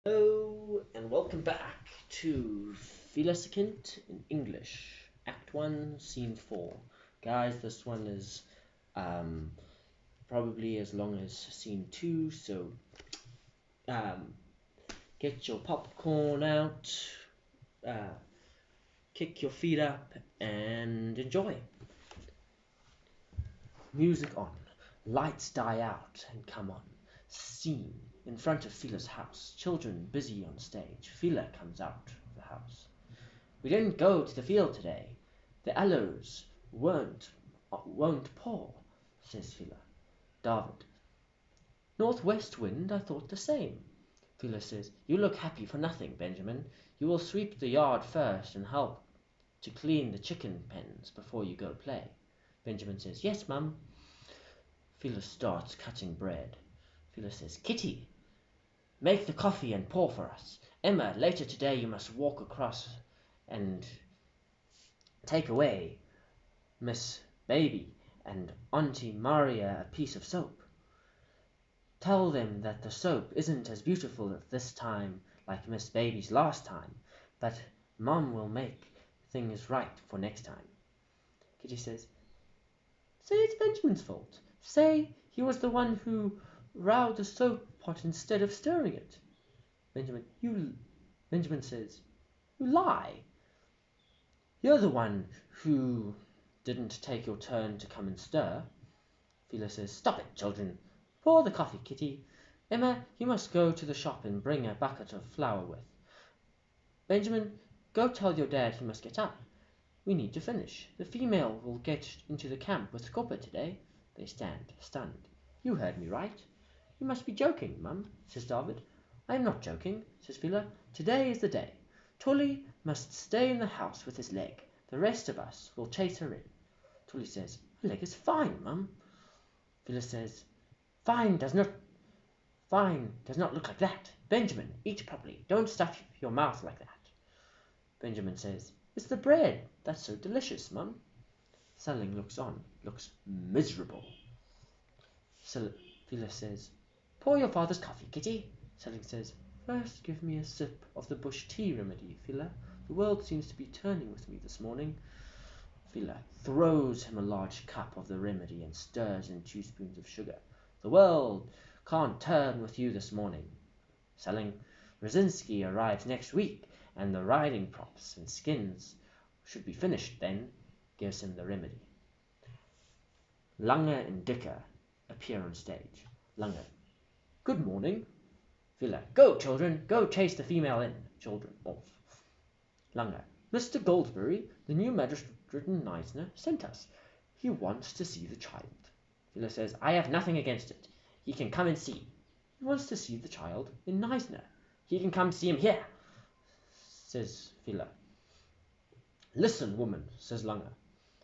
Hello and welcome back to Fiela in English, Act 1, Scene 4. Guys, this one is um, probably as long as Scene 2, so um, get your popcorn out, uh, kick your feet up, and enjoy. Music on, lights die out and come on. Scene in front of Fiela's house, children busy on stage. Fiela comes out of the house. We didn't go to the field today. The aloes won't pour, says Phila. David. Northwest wind, I thought the same. Phila says, You look happy for nothing, Benjamin. You will sweep the yard first and help to clean the chicken pens before you go play. Benjamin says, Yes, Mum. Phila starts cutting bread. Phila says, Kitty, make the coffee and pour for us. Emma, later today you must walk across and take away Miss Baby and Auntie Maria a piece of soap. Tell them that the soap isn't as beautiful at this time like Miss Baby's last time, but Mum will make things right for next time. Kitty says, Say it's Benjamin's fault. Say he was the one who rowed the soap pot instead of stirring it. Benjamin says, You lie. You're the one who didn't take your turn to come and stir. Phila says, Stop it, children. Pour the coffee, Kitty. Emma, you must go to the shop and bring a bucket of flour with. Benjamin, go tell your dad he must get up. We need to finish. The female will get into the camp with Copper today. They stand, stunned. You heard me right. You must be joking, Mum, says David. I am not joking, says Phila. Today is the day. Tully must stay in the house with his leg. The rest of us will chase her in. Tully says, Her leg is fine, Mum. Phyllis says, Fine does not look like that. Benjamin, eat properly. Don't stuff your mouth like that. Benjamin says, It's the bread. That's so delicious, Mum. Selling looks miserable. Phyllis says, Pour your father's coffee, Kitty. Selling says, First give me a sip of the bush tea remedy, Phila. The world seems to be turning with me this morning. Phila throws him a large cup of the remedy and stirs in 2 spoons of sugar. The world can't turn with you this morning. Selling, Rosinski arrives next week, and the riding props and skins should be finished then, gives him the remedy. Lange and Dicker appear on stage. Lange, Good morning. Phila, Go, children, go chase the female in. Children off. Lange, Mr. Goldsberry, the new magistrate in Neisner, sent us. He wants to see the child. Phila says, I have nothing against it. He can come and see. He wants to see the child in Neisner. He can come see him here, says Phila. Listen, woman, says Lange.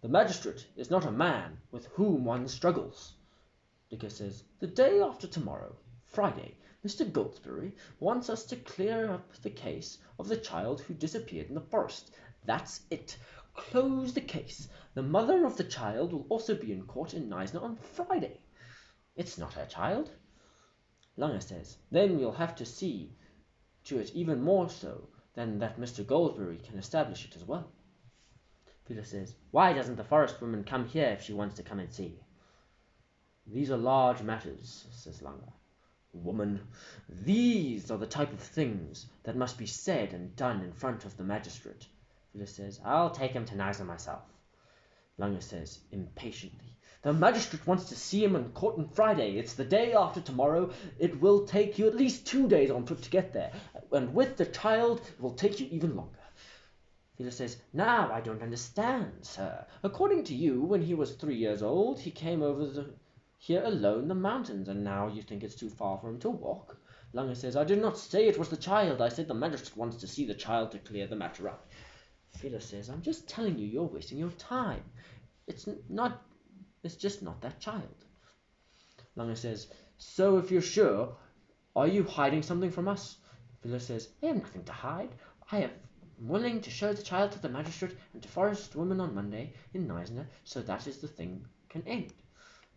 The magistrate is not a man with whom one struggles. Dicker says, The day after tomorrow, Friday, Mr. Goldsberry wants us to clear up the case of the child who disappeared in the forest. That's it. Close the case. The mother of the child will also be in court in Neisner on Friday. It's not her child. Lange says, Then we'll have to see to it even more so than that Mr. Goldsberry can establish it as well. Peter says, Why doesn't the forest woman come here if she wants to come and see? These are large matters, says Lange. Woman, these are the type of things that must be said and done in front of the magistrate. Phyllis says, I'll take him to Neisner myself. Lange says, impatiently, The magistrate wants to see him in court on Friday. It's the day after tomorrow. It will take you at least 2 days on foot to get there. And with the child, it will take you even longer. Phyllis says, Now I don't understand, sir. According to you, when he was 3 years old, he came over here alone in the mountains, and now you think it's too far for him to walk. Lange says, I did not say it was the child. I said the magistrate wants to see the child to clear the matter up. Phyllis says, I'm just telling you, you're wasting your time. It's just not that child. Lange says, So if you're sure, are you hiding something from us? Phyllis says, I have nothing to hide. I am willing to show the child to the magistrate and to forest woman on Monday in Neisner, so that is the thing can end.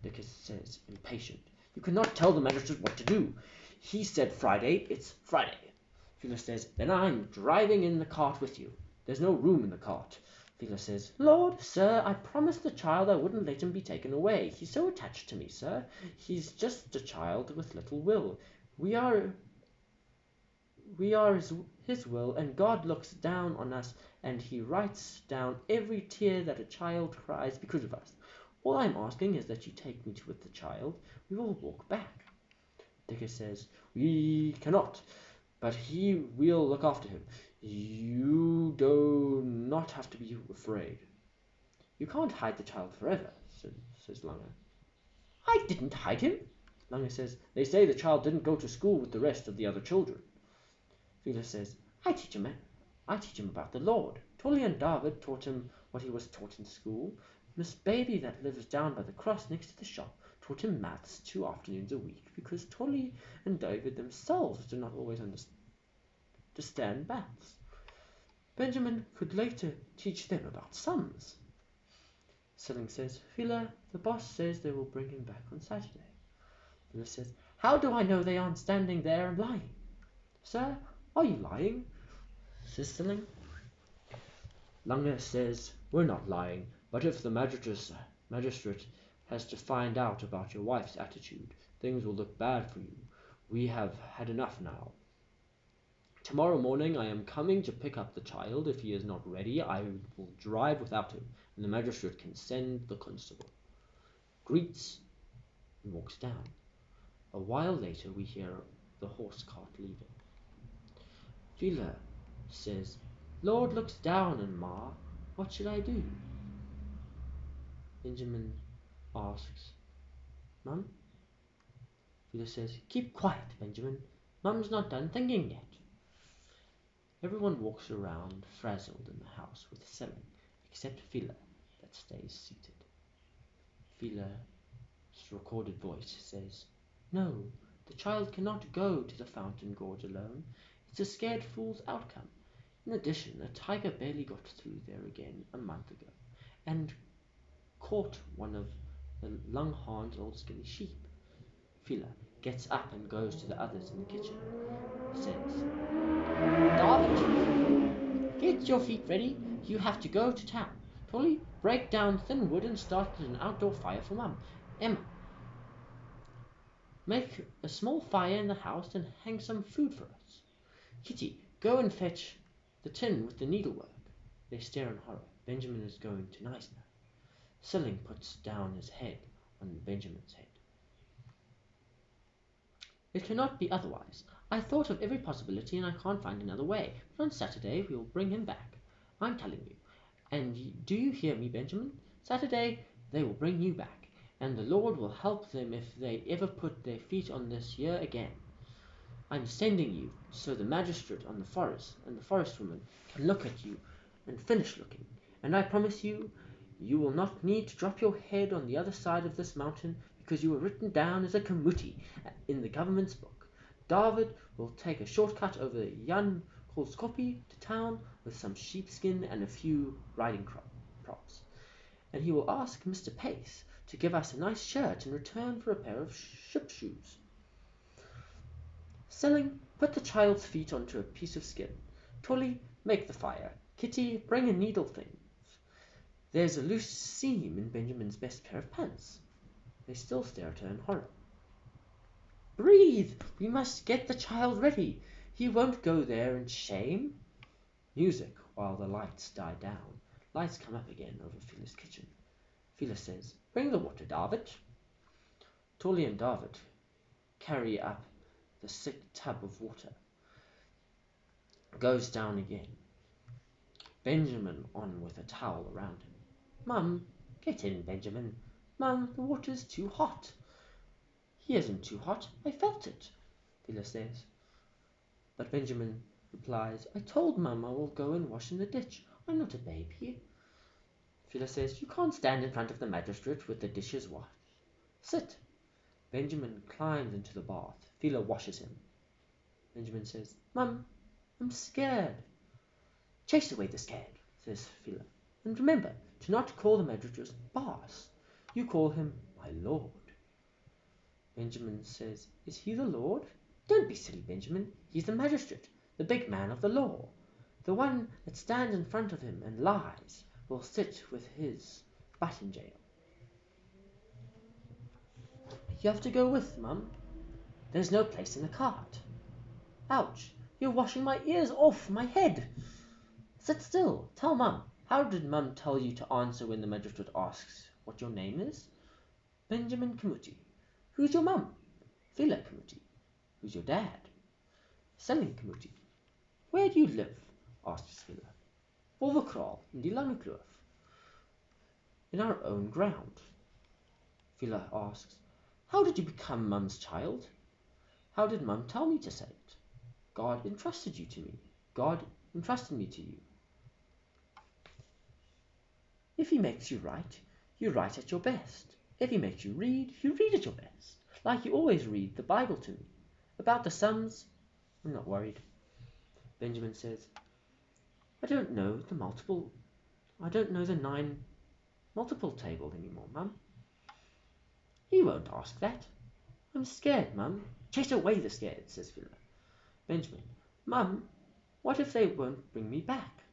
Dicker says, impatient, You cannot tell the magistrate what to do. He said Friday, it's Friday. Fiela says, then I'm driving in the cart with you. There's no room in the cart. Fiela says, Lord, sir, I promised the child I wouldn't let him be taken away. He's so attached to me, sir. He's just a child with little will. We are his will, and God looks down on us, and he writes down every tear that a child cries because of us. All I'm asking is that you take me with the child. We will walk back. Dicker says, we cannot, but we'll look after him. You do not have to be afraid. You can't hide the child forever, says Langer. I didn't hide him. Langer says, they say the child didn't go to school with the rest of the other children. Fiela says, I teach him about the Lord. Tolly and David taught him what he was taught in school. Miss Baby, that lives down by the cross next to the shop, taught him maths 2 afternoons a week, because Tolly and David themselves do not always understand maths. Benjamin could later teach them about sums. Selling says, Fiela, the boss says they will bring him back on Saturday. Fiela says, how do I know they aren't standing there and lying? Sir, are you lying? Says Selling. Langer says, we're not lying, but if the magistrate has to find out about your wife's attitude, things will look bad for you. We have had enough now. Tomorrow morning I am coming to pick up the child. If he is not ready, I will drive without him, and the magistrate can send the constable. Greets and walks down. A while later we hear the horse cart leaving. Fiela says, Lord looks down on Ma. What should I do? Benjamin asks, Mum? Fiela says, keep quiet, Benjamin. Mum's not done thinking yet. Everyone walks around, frazzled in the house with Selling, except Fiela, that stays seated. Fiela's recorded voice says, no, the child cannot go to the fountain gorge alone. It's a scared fool's outcome. In addition, a tiger barely got through there again a month ago, and caught one of the Langhaan's old skinny sheep. Fiela gets up and goes to the others in the kitchen. Says, David, get your feet ready. You have to go to town. Tolly, break down thin wood and start an outdoor fire for Mum. Emma, make a small fire in the house and hang some food for us. Kitty, go and fetch the tin with the needlework. They stare in horror. Benjamin is going to Neisner. Selling puts down his head on Benjamin's head. It cannot be otherwise. I thought of every possibility and I can't find another way. But on Saturday we will bring him back. I'm telling you. And do you hear me, Benjamin? Saturday they will bring you back, and the Lord will help them if they ever put their feet on this here again. I'm sending you so the magistrate on the forest and the forest woman can look at you and finish looking. And I promise you, you will not need to drop your head on the other side of this mountain, because you were written down as a Kamuti in the government's book. David will take a shortcut over Jan Kolskopi to town with some sheepskin and a few riding props, and he will ask Mr. Pace to give us a nice shirt in return for a pair of ship shoes. Selling, put the child's feet onto a piece of skin. Tolly, make the fire. Kitty, bring a needle thing. There's a loose seam in Benjamin's best pair of pants. They still stare at her in horror. Breathe! We must get the child ready. He won't go there in shame. Music while the lights die down. Lights come up again over Fiela's kitchen. Fiela says, bring the water, David. Tolly and David carry up the sick tub of water. Goes down again. Benjamin on with a towel around him. Mum, get in, Benjamin. Mum, the water's too hot. He isn't too hot. I felt it, Fiela says. But Benjamin replies, I told Mum I will go and wash in the ditch. I'm not a baby. Fiela says, you can't stand in front of the magistrate with the dishes washed. Sit. Benjamin climbs into the bath. Fiela washes him. Benjamin says, Mum, I'm scared. Chase away the scared, says Fiela. And remember to not call the magistrate boss. You call him my lord. Benjamin says, is he the lord? Don't be silly, Benjamin. He's the magistrate. the big man of the law, the one that stands in front of him and lies, will sit with his butt in jail. You have to go with, Mum. There's no place in the cart. Ouch! You're washing my ears off my head. Sit still. Tell Mum. How did Mum tell you to answer when the magistrate asks what your name is? Benjamin Kamuti. Who's your mum? Fiela Kamuti. Who's your dad? Selim Kamuti. Where do you live? Asks Fiela. Wolverkraal in die Lange Kloof. In our own ground. Fiela asks, how did you become Mum's child? How did Mum tell me to say it? God entrusted you to me. God entrusted me to you. If he makes you write at your best. If he makes you read at your best. Like you always read the Bible to me. About the sums, I'm not worried. Benjamin says, I don't know the 9 multiple table anymore, Mum. He won't ask that. I'm scared, Mum. Chase away the scared, says Fiela. Benjamin, Mum, what if they won't bring me back?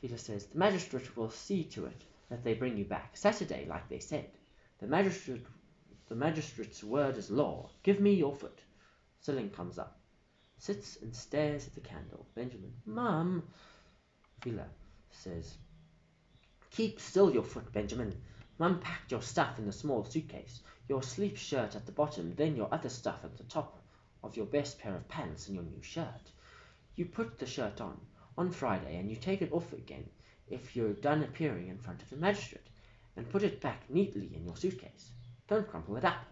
Fiela says, the magistrate will see to it that they bring you back. Saturday, like they said. The magistrate's word is law. Give me your foot. Selim comes up, sits and stares at the candle. Benjamin, Mum. Fiela says, keep still your foot, Benjamin. Mum packed your stuff in the small suitcase. Your sleep shirt at the bottom, then your other stuff at the top of your best pair of pants and your new shirt. You put the shirt on Friday, and you take it off again if you're done appearing in front of the magistrate, and put it back neatly in your suitcase. Don't crumple it up.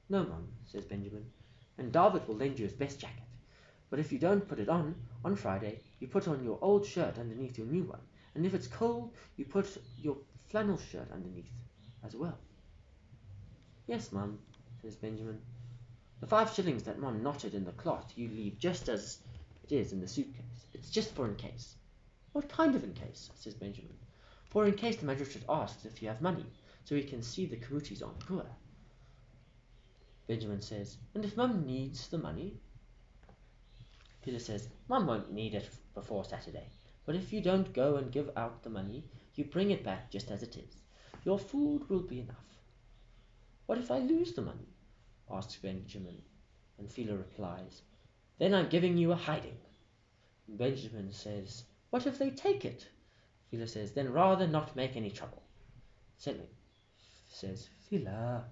No, Mum, says Benjamin, and David will lend you his best jacket. But if you don't put it on Friday, you put on your old shirt underneath your new one, and if it's cold, you put your flannel shirt underneath as well. Yes, Mum, says Benjamin. The 5 shillings that Mum knotted in the cloth you leave just as it is in the suitcase. It's just for in case. What kind of in case? Says Benjamin. For in case the magistrate asks if you have money, so he can see the Kamutis aren't poor. Benjamin says, and if Mum needs the money? Peter says, Mum won't need it before Saturday, but if you don't go and give out the money, you bring it back just as it is. Your food will be enough. What if I lose the money? Asks Benjamin, and Fiela replies, then I'm giving you a hiding. Benjamin says, what if they take it? Fiela says, then rather not make any trouble. Selim says, Fiela.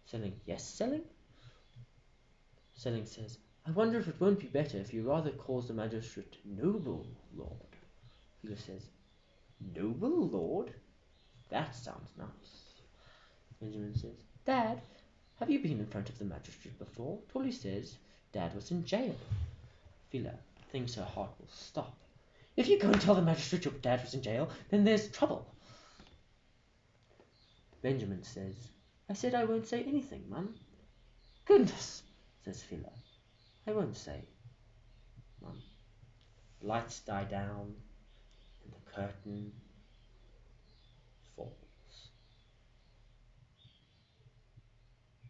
Selim, yes, Selim? Selim says, I wonder if it won't be better if you rather calls the magistrate noble lord. Fiela says, noble lord? That sounds nice. Benjamin says, Dad, have you been in front of the magistrate before? Tolly says Dad was in jail. Fiela thinks her heart will stop. If you go and tell the magistrate your dad was in jail, then there's trouble. Benjamin says, I said I won't say anything, Mum. Goodness, says Fiela. I won't say, Mum. The lights die down, and the curtain falls.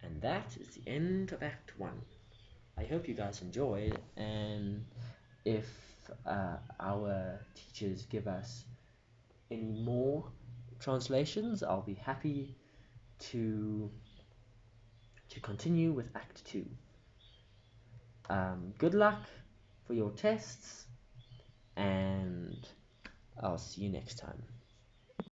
And that is the end of Act 1. I hope you guys enjoyed, and if our teachers give us any more translations, I'll be happy to continue with Act 2. Good luck for your tests, and I'll see you next time.